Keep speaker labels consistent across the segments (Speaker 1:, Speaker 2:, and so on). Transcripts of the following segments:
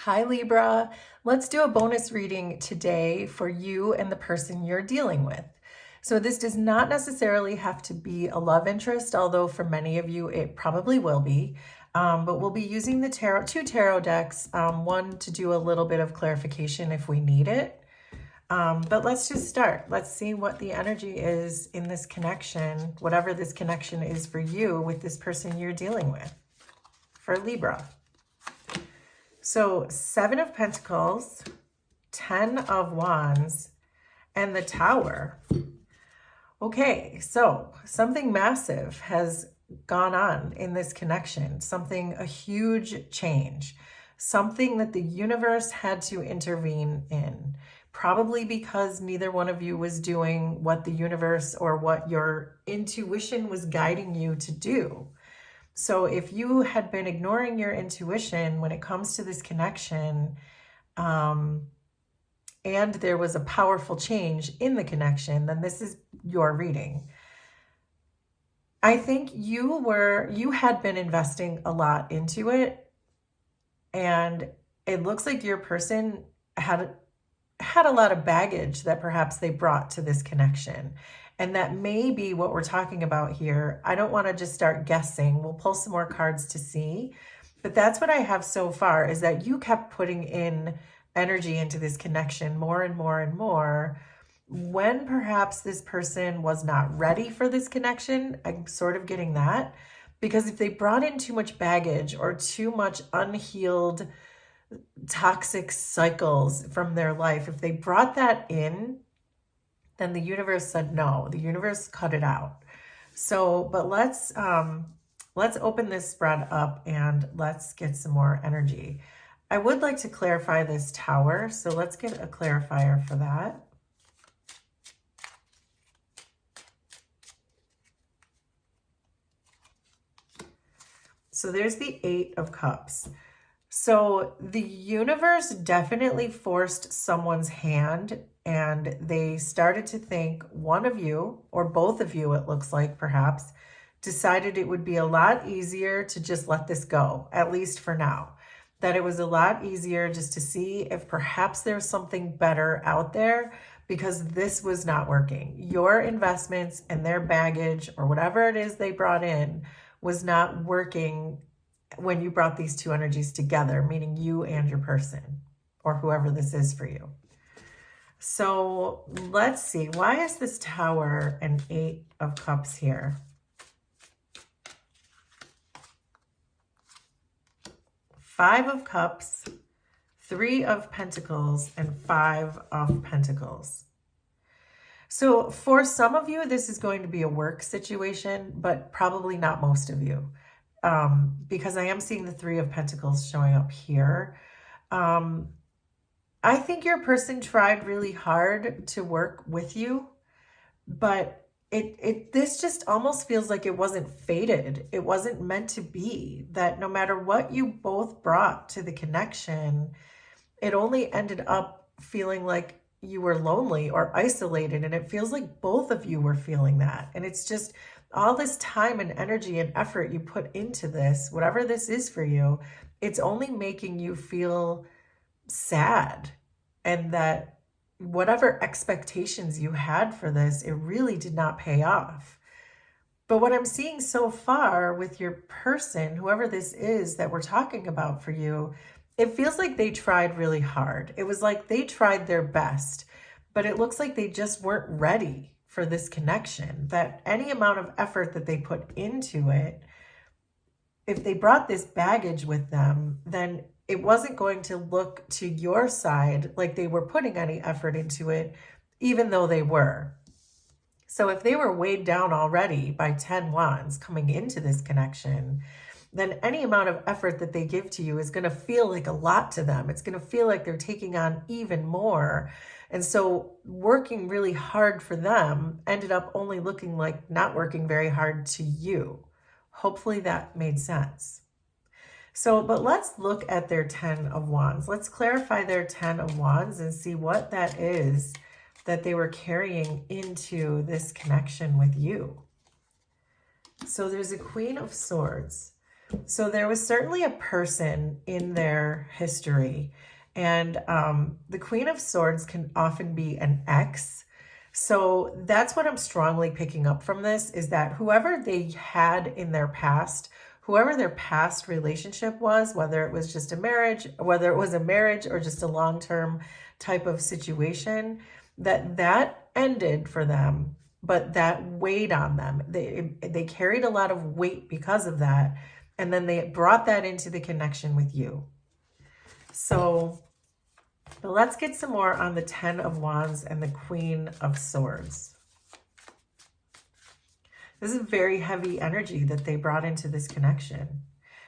Speaker 1: Hi Libra, let's do a bonus reading today for you and the person you're dealing with. So this does not necessarily have to be a love interest, although for many of you it probably will be. But we'll be using the two tarot decks, one to do a little bit of clarification if we need it. But let's just start. Let's see what the energy is in this connection, whatever this connection is for you with this person you're dealing with, for Libra. So 7 of Pentacles, 10 of Wands, and the Tower. Okay, so something massive has gone on in this connection, a huge change, something that the universe had to intervene in, probably because neither one of you was doing what the universe or what your intuition was guiding you to do. So if you had been ignoring your intuition when it comes to this connection, and there was a powerful change in the connection, then this is your reading. I think you had been investing a lot into it, and it looks like your person had a lot of baggage that perhaps they brought to this connection. And that may be what we're talking about here. I don't want to just start guessing. We'll pull some more cards to see. But that's what I have so far, is that you kept putting in energy into this connection more and more and more, when perhaps this person was not ready for this connection. I'm sort of getting that. Because if they brought in too much baggage or too much unhealed toxic cycles from their life, if they brought that in, then the universe said no. The universe cut it out. So, but let's open this spread up and let's get some more energy. I would like to clarify this Tower, so let's get a clarifier for that. So there's the 8 of Cups. So the universe definitely forced someone's hand, and they started to think one of you, or both of you, it looks like perhaps, decided it would be a lot easier to just let this go, at least for now. That it was a lot easier just to see if perhaps there's something better out there, because this was not working. Your investments and their baggage, or whatever it is they brought in, was not working when you brought these two energies together, meaning you and your person, or whoever this is for you. So let's see, why is this Tower and 8 of Cups here? 5 of Cups, 3 of Pentacles, and 5 of Pentacles. So for some of you, this is going to be a work situation, but probably not most of you. Because I am seeing the 3 of Pentacles showing up here. I think your person tried really hard to work with you, but this just almost feels like it wasn't fated. It wasn't meant to be, that no matter what you both brought to the connection, it only ended up feeling like you were lonely or isolated. And it feels like both of you were feeling that. And it's just all this time and energy and effort you put into this, whatever this is for you, it's only making you feel sad. And that whatever expectations you had for this, it really did not pay off. But what I'm seeing so far with your person, whoever this is that we're talking about for you, it feels like they tried really hard. It was like they tried their best, but it looks like they just weren't ready for this connection. That any amount of effort that they put into it, if they brought this baggage with them, then it wasn't going to look to your side like they were putting any effort into it, even though they were. So if they were weighed down already by 10 wands coming into this connection, then any amount of effort that they give to you is going to feel like a lot to them. It's going to feel like they're taking on even more. And so working really hard for them ended up only looking like not working very hard to you. Hopefully that made sense. So, but let's look at their 10 of Wands. Let's clarify their 10 of Wands and see what that is that they were carrying into this connection with you. So there's a Queen of Swords. So there was certainly a person in their history, and the Queen of Swords can often be an ex. So that's what I'm strongly picking up from this, is that whoever they had in their past, whoever their past relationship was, whether it was just a marriage, whether it was a marriage or just a long-term type of situation, that ended for them, but that weighed on them. They carried a lot of weight because of that, and then they brought that into the connection with you. So, but let's get some more on the Ten of Wands and the Queen of Swords. This is very heavy energy that they brought into this connection.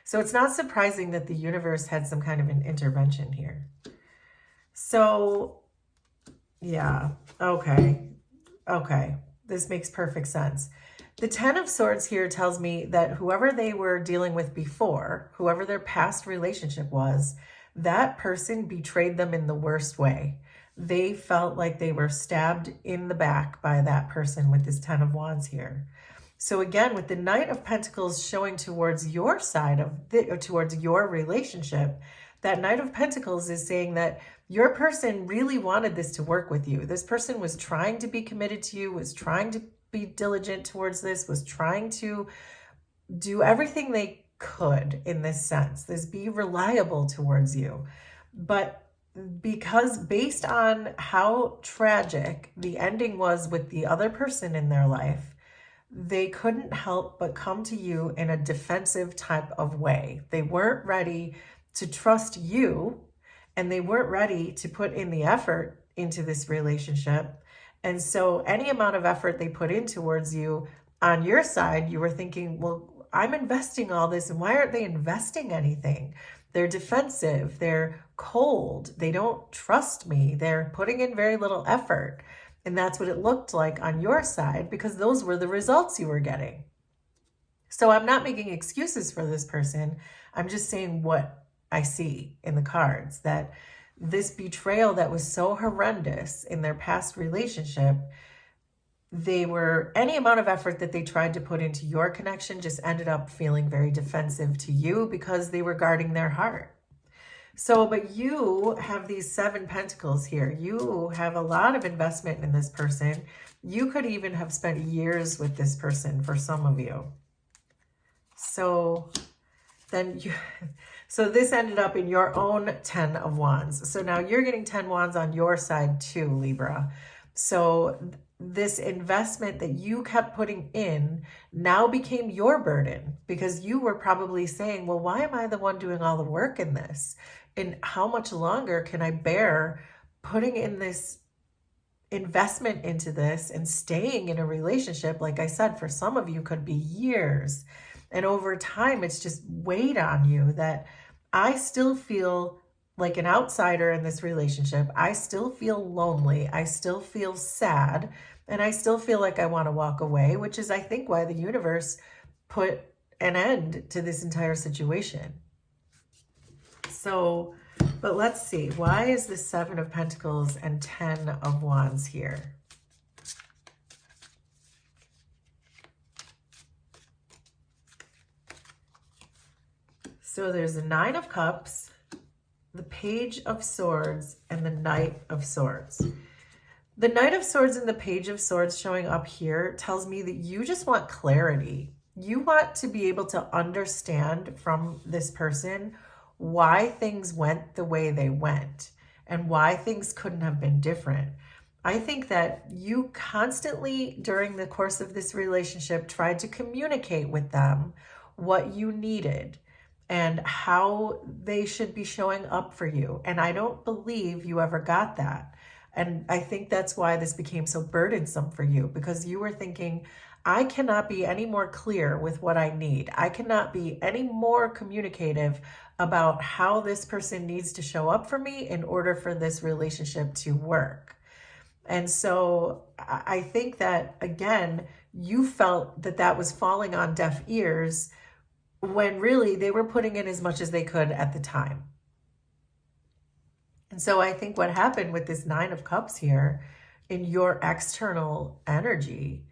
Speaker 1: So it's not surprising that the universe had some kind of an intervention here. So, yeah, okay. This makes perfect sense. The Ten of Swords here tells me that whoever they were dealing with before, whoever their past relationship was, that person betrayed them in the worst way. They felt like they were stabbed in the back by that person with this Ten of Wands here. So again, with the Knight of Pentacles showing towards your side or towards your relationship, that Knight of Pentacles is saying that your person really wanted this to work with you. This person was trying to be committed to you, was trying to be diligent towards this, was trying to do everything they could in this sense, this be reliable towards you. But because based on how tragic the ending was with the other person in their life, they couldn't help but come to you in a defensive type of way. They weren't ready to trust you, and they weren't ready to put in the effort into this relationship. And so any amount of effort they put in towards you, on your side, you were thinking, well, I'm investing all this, and why aren't they investing anything? They're defensive, they're cold, they don't trust me, they're putting in very little effort. And that's what it looked like on your side, because those were the results you were getting. So I'm not making excuses for this person. I'm just saying what I see in the cards, that this betrayal that was so horrendous in their past relationship, any amount of effort that they tried to put into your connection just ended up feeling very defensive to you because they were guarding their heart. So, but you have these 7 Pentacles here. You have a lot of investment in this person. You could even have spent years with this person for some of you. So so this ended up in your own 10 of Wands. So now you're getting 10 Wands on your side too, Libra. So this investment that you kept putting in now became your burden, because you were probably saying, well, why am I the one doing all the work in this? And how much longer can I bear putting in this investment into this and staying in a relationship? Like I said, for some of you could be years. And over time, it's just weighed on you that I still feel like an outsider in this relationship. I still feel lonely. I still feel sad. And I still feel like I want to walk away, which is, I think, why the universe put an end to this entire situation. So, but let's see. Why is the 7 of Pentacles and 10 of Wands here? So there's the 9 of Cups, the Page of Swords, and the Knight of Swords. The Knight of Swords and the Page of Swords showing up here tells me that you just want clarity. You want to be able to understand from this person why things went the way they went and why things couldn't have been different. I think that you constantly, during the course of this relationship, tried to communicate with them what you needed and how they should be showing up for you. And I don't believe you ever got that. And I think that's why this became so burdensome for you, because you were thinking, I cannot be any more clear with what I need. I cannot be any more communicative about how this person needs to show up for me in order for this relationship to work. And so I think that, again, you felt that that was falling on deaf ears when really they were putting in as much as they could at the time. And so I think what happened with this 9 of Cups here in your external energy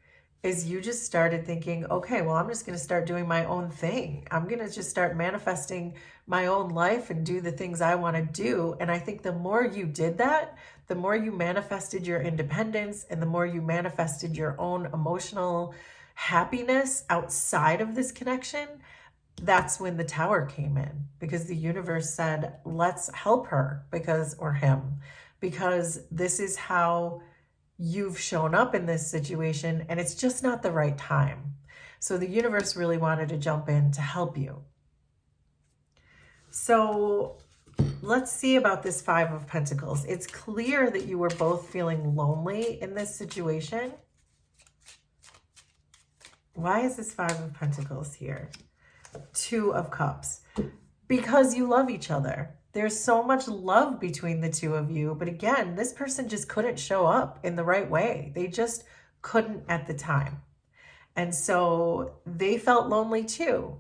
Speaker 1: is you just started thinking, okay, well, I'm just going to start doing my own thing. I'm going to just start manifesting my own life and do the things I want to do. And I think the more you did that, the more you manifested your independence and the more you manifested your own emotional happiness outside of this connection. That's when the tower came in, because the universe said, let's help her or him, because this is how you've shown up in this situation and it's just not the right time. So the universe really wanted to jump in to help you. So let's see about this Five of Pentacles. It's clear that you were both feeling lonely in this situation. Why is this Five of Pentacles here? Two of Cups. Because you love each other. There's so much love between the two of you. But again, this person just couldn't show up in the right way. They just couldn't at the time. And so they felt lonely too,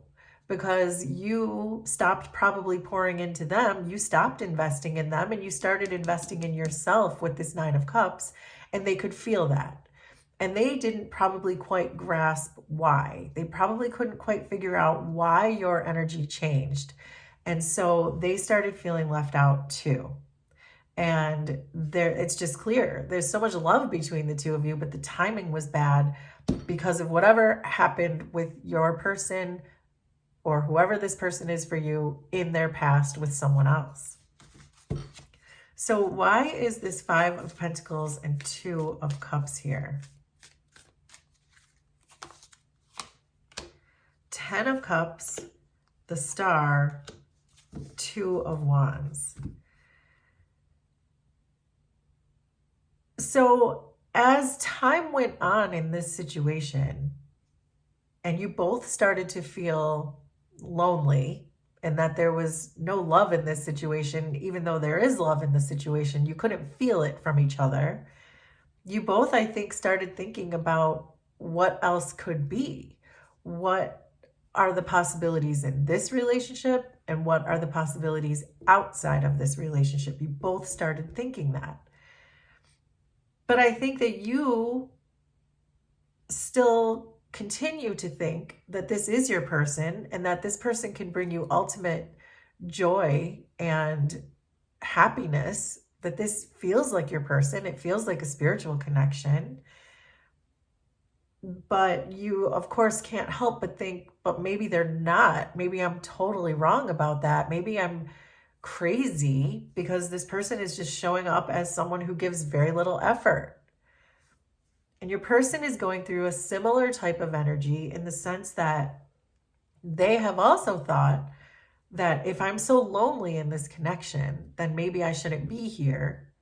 Speaker 1: because you stopped probably pouring into them. You stopped investing in them and you started investing in yourself with this Nine of Cups, and they could feel that. And they didn't probably quite grasp why. They probably couldn't quite figure out why your energy changed. And so they started feeling left out too. And it's just clear. There's so much love between the two of you, but the timing was bad because of whatever happened with your person or whoever this person is for you in their past with someone else. So why is this Five of Pentacles and Two of Cups here? Ten of Cups, the Star, Two of Wands. So as time went on in this situation, and you both started to feel lonely and that there was no love in this situation, even though there is love in the situation, you couldn't feel it from each other. You both, I think, started thinking about what else could be. What are the possibilities in this relationship and what are the possibilities outside of this relationship? You both started thinking that. But I think that you still continue to think that this is your person and that this person can bring you ultimate joy and happiness, that this feels like your person. It feels like a spiritual connection. But you, of course, can't help but think, but maybe they're not. Maybe I'm totally wrong about that. Maybe I'm crazy because this person is just showing up as someone who gives very little effort. And your person is going through a similar type of energy in the sense that they have also thought that if I'm so lonely in this connection, then maybe I shouldn't be here.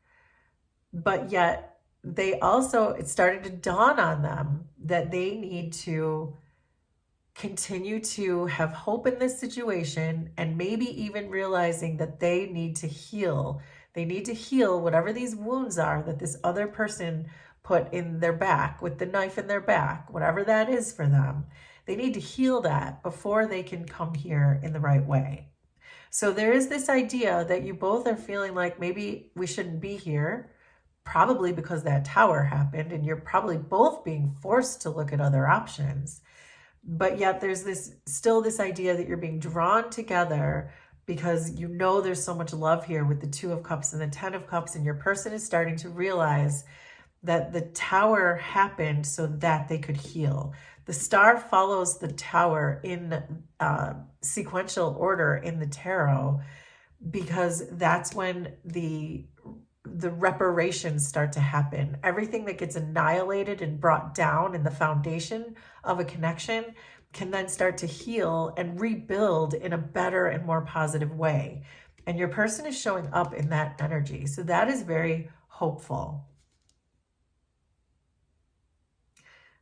Speaker 1: But yet, it started to dawn on them that they need to continue to have hope in this situation, and maybe even realizing that they need to heal. They need to heal whatever these wounds are that this other person put in their back, with the knife in their back, whatever that is for them. They need to heal that before they can come here in the right way. So there is this idea that you both are feeling like maybe we shouldn't be here, probably because that tower happened and you're probably both being forced to look at other options. But yet there's still this idea that you're being drawn together because you know there's so much love here with the Two of Cups and the Ten of Cups, and your person is starting to realize that the tower happened so that they could heal. The Star follows the tower in sequential order in the tarot, because that's when the reparations start to happen. Everything that gets annihilated and brought down in the foundation of a connection can then start to heal and rebuild in a better and more positive way. And your person is showing up in that energy. So that is very hopeful.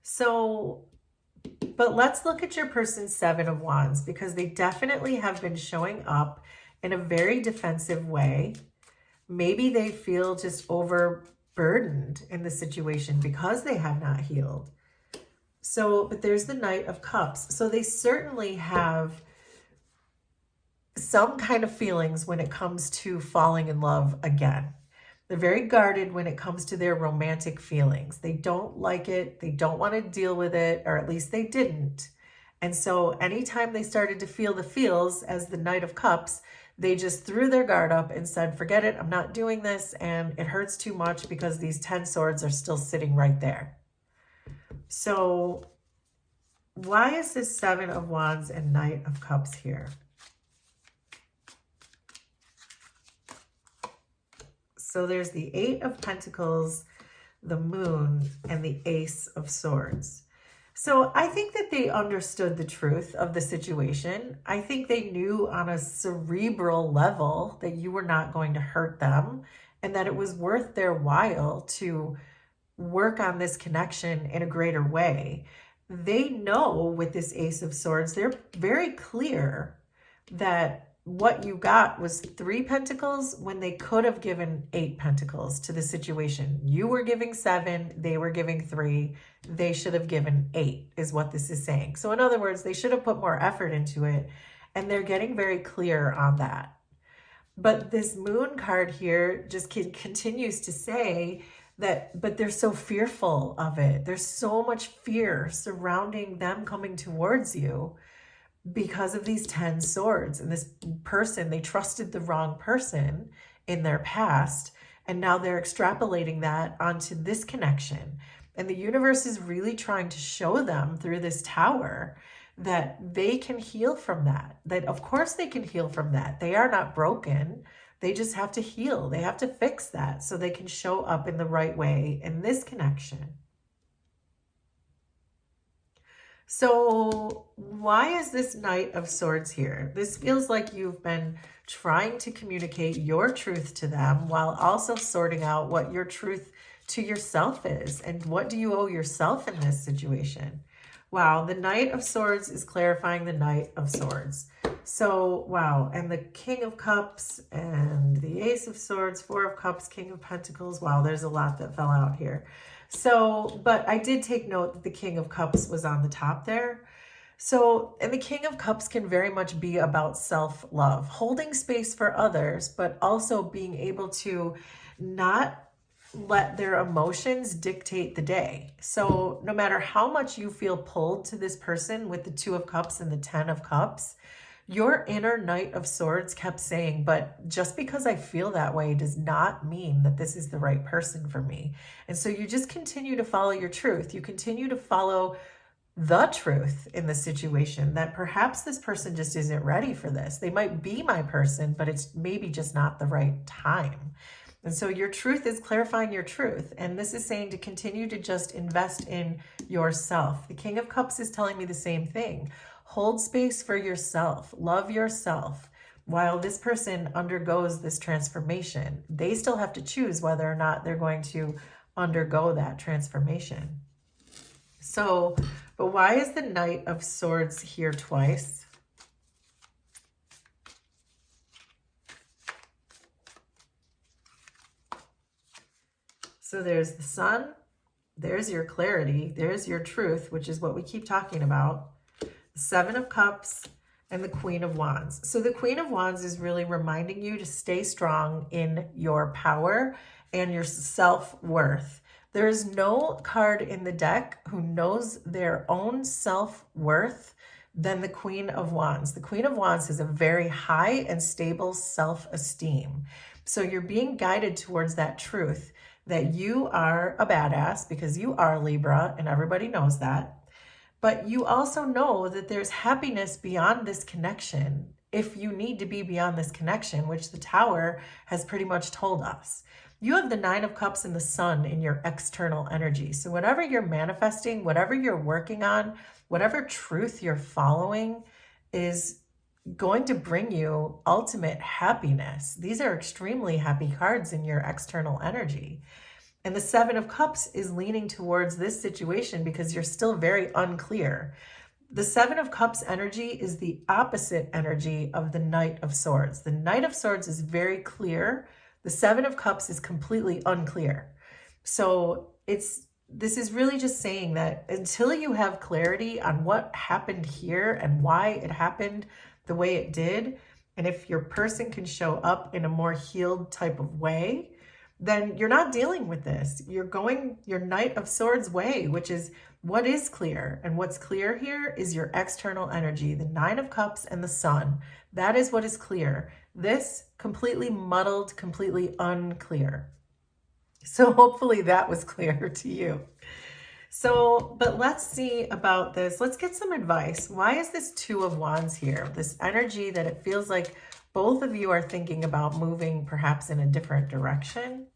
Speaker 1: So, but let's look at your person's Seven of Wands, because they definitely have been showing up in a very defensive way. Maybe they feel just overburdened in the situation because they have not healed. So, but there's the Knight of Cups. So they certainly have some kind of feelings when it comes to falling in love again. They're very guarded when it comes to their romantic feelings. They don't like it. They don't want to deal with it, or at least they didn't. And so anytime they started to feel the feels as the Knight of Cups, they just threw their guard up and said, forget it, I'm not doing this, and it hurts too much because these 10 swords are still sitting right there. So why is this 7 of Wands and Knight of Cups here? So there's the 8 of Pentacles, the Moon, and the Ace of Swords. So I think that they understood the truth of the situation. I think they knew on a cerebral level that you were not going to hurt them and that it was worth their while to work on this connection in a greater way. They know with this Ace of Swords, they're very clear that what you got was 3 pentacles when they could have given 8 pentacles to the situation. You were giving 7, they were giving 3, they should have given 8 is what this is saying. So in other words, they should have put more effort into it, and they're getting very clear on that. But this Moon card here just continues to say that, but they're so fearful of it. There's so much fear surrounding them coming towards you because of these 10 swords. And this person, they trusted the wrong person in their past, and now they're extrapolating that onto this connection. And the universe is really trying to show them through this Tower that they can heal from that. That of course they can heal from that. They are not broken. They just have to heal. They have to fix that so they can show up in the right way in this connection. So why is this Knight of Swords here? This feels like you've been trying to communicate your truth to them while also sorting out what your truth to yourself is. And what do you owe yourself in this situation? Wow, the Knight of Swords is clarifying the Knight of Swords. So, wow, and the King of Cups and the Ace of Swords, 4 of Cups, King of Pentacles. Wow, there's a lot that fell out here. So, but I did take note that the King of Cups was on the top there. So, and the King of Cups can very much be about self-love, holding space for others, but also being able to not let their emotions dictate the day. So no matter how much you feel pulled to this person with the 2 of Cups and the 10 of Cups, your inner Knight of Swords kept saying, but just because I feel that way does not mean that this is the right person for me. And so you just continue to follow your truth. You continue to follow the truth in the situation, that perhaps this person just isn't ready for this. They might be my person, but it's maybe just not the right time. And so your truth is clarifying your truth. And this is saying to continue to just invest in yourself. The King of Cups is telling me the same thing. Hold space for yourself. Love yourself. While this person undergoes this transformation, they still have to choose whether or not they're going to undergo that transformation. So, but why is the Knight of Swords here twice? So there's the Sun, there's your clarity, there's your truth, which is what we keep talking about. The 7 of Cups and the Queen of Wands. So the Queen of Wands is really reminding you to stay strong in your power and your self-worth. There is no card in the deck who knows their own self-worth than the Queen of Wands. The Queen of Wands has a very high and stable self-esteem. So you're being guided towards that truth that you are a badass because you are Libra and everybody knows that. But you also know that there's happiness beyond this connection if you need to be beyond this connection, which the Tower has pretty much told us. You have the 9 of Cups and the Sun in your external energy. So whatever you're manifesting, whatever you're working on, whatever truth you're following is going to bring you ultimate happiness. These are extremely happy cards in your external energy. And the 7 of Cups is leaning towards this situation because you're still very unclear. The 7 of Cups energy is the opposite energy of the Knight of Swords. The Knight of Swords is very clear. The 7 of Cups is completely unclear. So this is really just saying that until you have clarity on what happened here and why it happened the way it did, and if your person can show up in a more healed type of way, then you're not dealing with this. You're going your Knight of Swords way, which is what is clear. And what's clear here is your external energy, the Nine of Cups and the Sun. That is what is clear. This completely muddled, completely unclear. So hopefully that was clear to you. So, but let's see about this. Let's get some advice. Why is this Two of Wands here? This energy that it feels like both of you are thinking about moving perhaps in a different direction.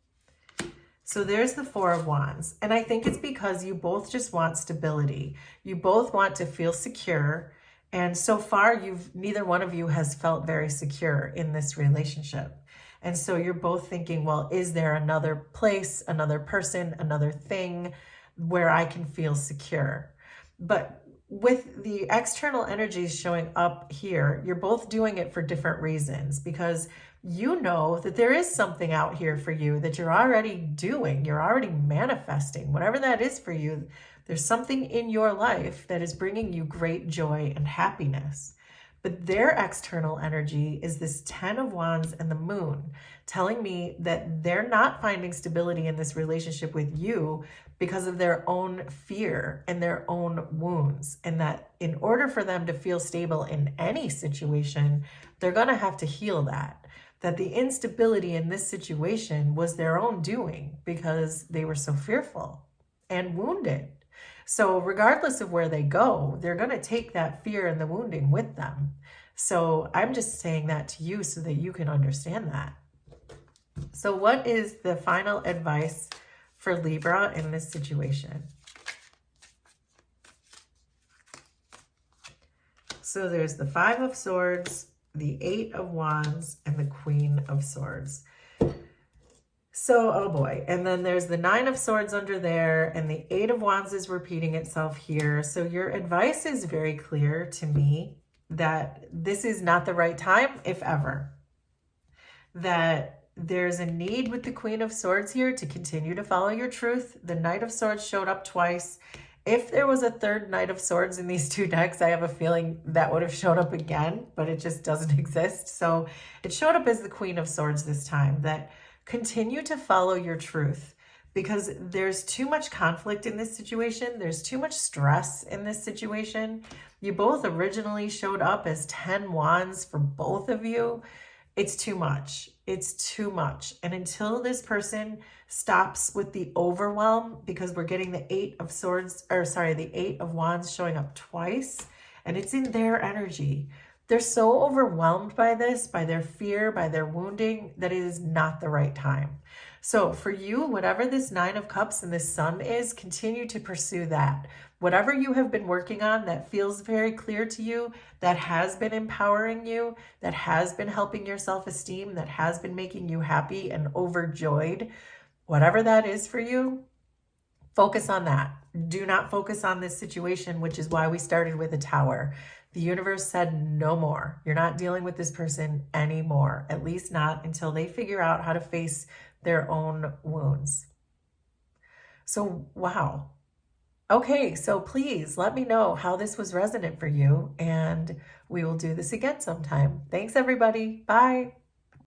Speaker 1: So there's the Four of Wands. And I think it's because you both just want stability. You both want to feel secure. And so far, neither one of you has felt very secure in this relationship. And so you're both thinking, well, is there another place, another person, another thing where I can feel secure? But with the external energies showing up here, you're both doing it for different reasons, because you know that there is something out here for you that you're already doing. You're already manifesting, whatever that is for you. There's something in your life that is bringing you great joy and happiness. But their external energy is this 10 of Wands and the Moon, telling me that they're not finding stability in this relationship with you because of their own fear and their own wounds. And that in order for them to feel stable in any situation, they're going to have to heal that. That the instability in this situation was their own doing because they were so fearful and wounded. So regardless of where they go, they're going to take that fear and the wounding with them. So I'm just saying that to you so that you can understand that. So what is the final advice for Libra in this situation? So there's the Five of Swords, the Eight of Wands, and the Queen of Swords. So, oh boy. And then there's the Nine of Swords under there, and the Eight of Wands is repeating itself here. So your advice is very clear to me that this is not the right time, if ever. That there's a need with the Queen of Swords here to continue to follow your truth. The Knight of Swords showed up twice. If there was a third Knight of Swords in these two decks, I have a feeling that would have showed up again, but it just doesn't exist. So it showed up as the Queen of Swords this time, that continue to follow your truth, because there's too much conflict in this situation. There's too much stress in this situation. You both originally showed up as 10 wands for both of you. It's too much. It's too much. And until this person stops with the overwhelm, because we're getting the Eight of Swords, or sorry, the Eight of Wands showing up twice, and it's in their energy. They're so overwhelmed by this, by their fear, by their wounding, that it is not the right time. So for you, whatever this Nine of Cups and this Sun is, continue to pursue that. Whatever you have been working on that feels very clear to you, that has been empowering you, that has been helping your self-esteem, that has been making you happy and overjoyed, whatever that is for you, focus on that. Do not focus on this situation, which is why we started with a Tower. The universe said no more. You're not dealing with this person anymore, at least not until they figure out how to face their own wounds. So, wow. Okay, so please let me know how this was resonant for you, and we will do this again sometime. Thanks, everybody. Bye.